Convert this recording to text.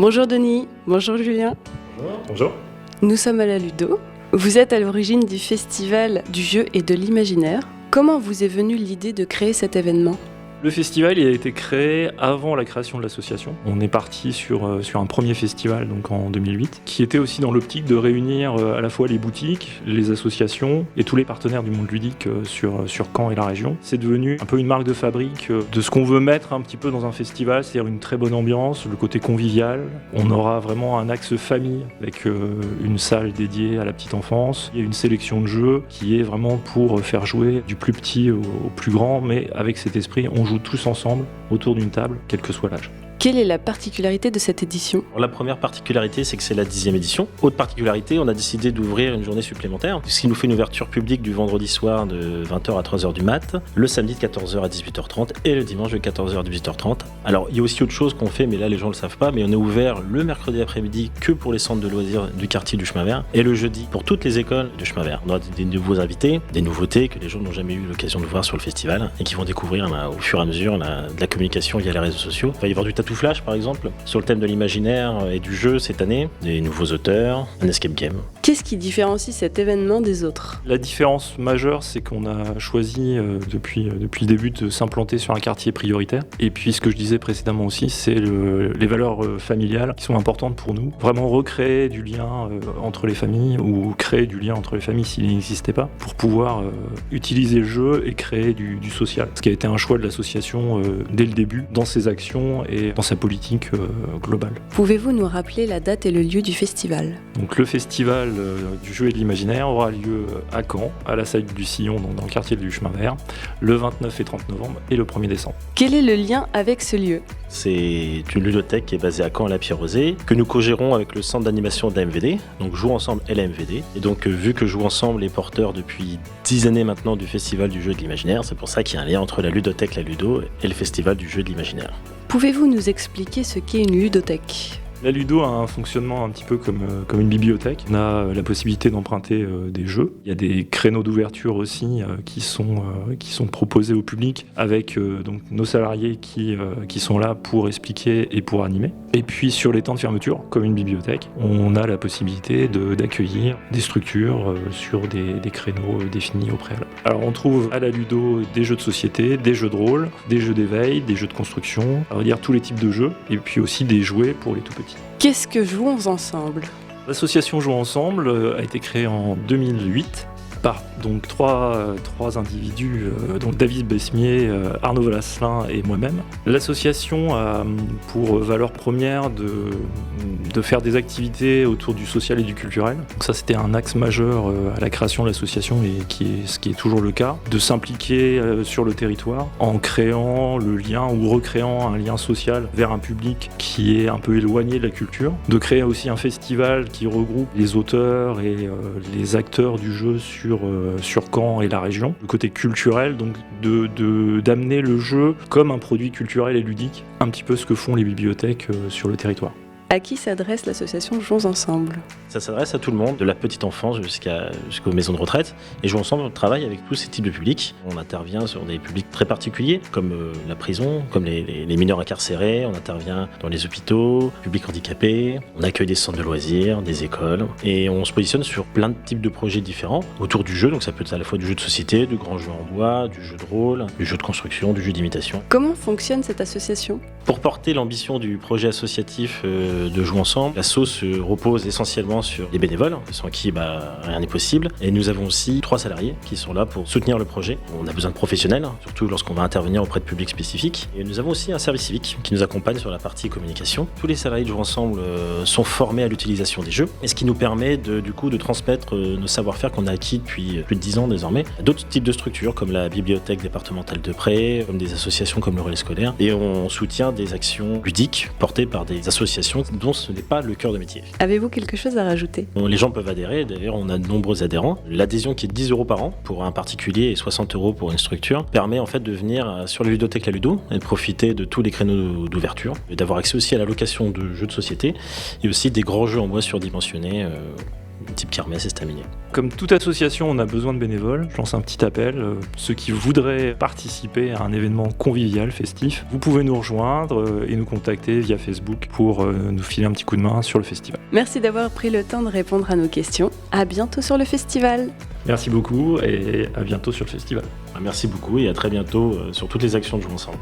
Bonjour Denis, bonjour Julien. Bonjour. Nous sommes à la Ludo. Vous êtes à l'origine du Festival du jeu et de l'imaginaire. Comment vous est venue l'idée de créer cet événement ? Le festival il a été créé avant la création de l'association. On est parti sur un premier festival donc en 2008 qui était aussi dans l'optique de réunir à la fois les boutiques, les associations et tous les partenaires du monde ludique sur Caen et la région. C'est devenu un peu une marque de fabrique de ce qu'on veut mettre un petit peu dans un festival, c'est-à-dire une très bonne ambiance, le côté convivial. On aura vraiment un axe famille avec une salle dédiée à la petite enfance. Il y a une sélection de jeux qui est vraiment pour faire jouer du plus petit au plus grand, mais avec cet esprit, on joue tous ensemble autour d'une table, quel que soit l'âge. Quelle est la particularité de cette édition ? La première particularité, c'est que c'est la 10e édition. Autre particularité, on a décidé d'ouvrir une journée supplémentaire, ce qui nous fait une ouverture publique du vendredi soir de 20h à 3h du mat, le samedi de 14h à 18h30 et le dimanche de 14h à 18h30. Alors, il y a aussi autre chose qu'on fait, mais là, les gens ne le savent pas, mais on est ouvert le mercredi après-midi que pour les centres de loisirs du quartier du Chemin Vert et le jeudi pour toutes les écoles du Chemin Vert. On aura des nouveaux invités, des nouveautés que les gens n'ont jamais eu l'occasion de voir sur le festival et qui vont découvrir au fur et à mesure de la communication via les réseaux sociaux. Il va y avoir du tatou flash par exemple, sur le thème de l'imaginaire et du jeu cette année, des nouveaux auteurs, un escape game. Qu'est-ce qui différencie cet événement des autres ? La différence majeure, c'est qu'on a choisi depuis le début de s'implanter sur un quartier prioritaire. Et puis ce que je disais précédemment aussi, c'est les valeurs familiales qui sont importantes pour nous. Vraiment recréer du lien entre les familles ou créer du lien entre les familles s'il n'existait pas pour pouvoir utiliser le jeu et créer du social. Ce qui a été un choix de l'association dès le début dans ses actions et dans sa politique globale. Pouvez-vous nous rappeler la date et le lieu du festival ? Donc le festival du jeu et de l'imaginaire aura lieu à Caen, à la salle du Sillon, dans le quartier du Chemin Vert, le 29 et 30 novembre et le 1er décembre. Quel est le lien avec ce lieu ? C'est une ludothèque qui est basée à Caen à la Pierre-Rosée, que nous co-gérons avec le centre d'animation de la MVD, donc Jouons Ensemble et la MVD. Et donc vu que Jouons Ensemble est porteur depuis 10 années maintenant du festival du jeu et de l'imaginaire, c'est pour ça qu'il y a un lien entre la ludothèque, la Ludo et le festival du jeu et de l'imaginaire. Pouvez-vous nous expliquer ce qu'est une ludothèque ? La Ludo a un fonctionnement un petit peu comme une bibliothèque. On a la possibilité d'emprunter des jeux. Il y a des créneaux d'ouverture aussi qui sont proposés au public avec donc nos salariés qui sont là pour expliquer et pour animer. Et puis sur les temps de fermeture, comme une bibliothèque, on a la possibilité d'accueillir des structures sur des créneaux définis au préalable. Alors on trouve à la Ludo des jeux de société, des jeux de rôle, des jeux d'éveil, des jeux de construction, on va dire tous les types de jeux, et puis aussi des jouets pour les tout petits. Qu'est-ce que Jouons Ensemble ? L'association Jouons Ensemble a été créée en 2008 par donc trois individus, donc David Besmier, Arnaud Valasselin et moi-même. L'association a pour valeur première de faire des activités autour du social et du culturel. Donc ça c'était un axe majeur à la création de l'association et ce qui est toujours le cas, de s'impliquer sur le territoire en créant le lien ou recréant un lien social vers un public qui est un peu éloigné de la culture, de créer aussi un festival qui regroupe les auteurs et les acteurs du jeu sur Caen et la région. Le côté culturel, donc d'amener le jeu comme un produit culturel et ludique, un petit peu ce que font les bibliothèques sur le territoire. À qui s'adresse l'association Jouons Ensemble ? Ça s'adresse à tout le monde, de la petite enfance jusqu'aux maisons de retraite. Et Jouons Ensemble, on travaille avec tous ces types de publics. On intervient sur des publics très particuliers, comme la prison, comme les mineurs incarcérés. On intervient dans les hôpitaux, publics handicapés. On accueille des centres de loisirs, des écoles. Et on se positionne sur plein de types de projets différents autour du jeu. Donc ça peut être à la fois du jeu de société, du grand jeu en bois, du jeu de rôle, du jeu de construction, du jeu d'imitation. Comment fonctionne cette association ? Pour porter l'ambition du projet associatif de Jouons Ensemble, l'asso se repose essentiellement sur les bénévoles, sans qui rien n'est possible. Et nous avons aussi 3 salariés qui sont là pour soutenir le projet. On a besoin de professionnels, surtout lorsqu'on va intervenir auprès de publics spécifiques. Et nous avons aussi un service civique qui nous accompagne sur la partie communication. Tous les salariés de Jouons Ensemble sont formés à l'utilisation des jeux, et ce qui nous permet de transmettre nos savoir-faire qu'on a acquis depuis plus de 10 ans désormais à d'autres types de structures, comme la bibliothèque départementale de Pré, comme des associations comme le relais scolaire. Et on soutient des actions ludiques portées par des associations dont ce n'est pas le cœur de métier. Avez-vous quelque chose à rajouter ? Les gens peuvent adhérer, d'ailleurs on a de nombreux adhérents. L'adhésion qui est 10 € par an pour un particulier et 60 € pour une structure permet en fait de venir sur la ludothèque La Ludo et de profiter de tous les créneaux d'ouverture et d'avoir accès aussi à la location de jeux de société et aussi des grands jeux en bois surdimensionnés type kermesse et staminé. Comme toute association, on a besoin de bénévoles. Je lance un petit appel. Ceux qui voudraient participer à un événement convivial, festif, vous pouvez nous rejoindre et nous contacter via Facebook pour nous filer un petit coup de main sur le festival. Merci d'avoir pris le temps de répondre à nos questions. À bientôt sur le festival. Merci beaucoup et à bientôt sur le festival. Merci beaucoup et à très bientôt sur toutes les actions de Jouons Ensemble.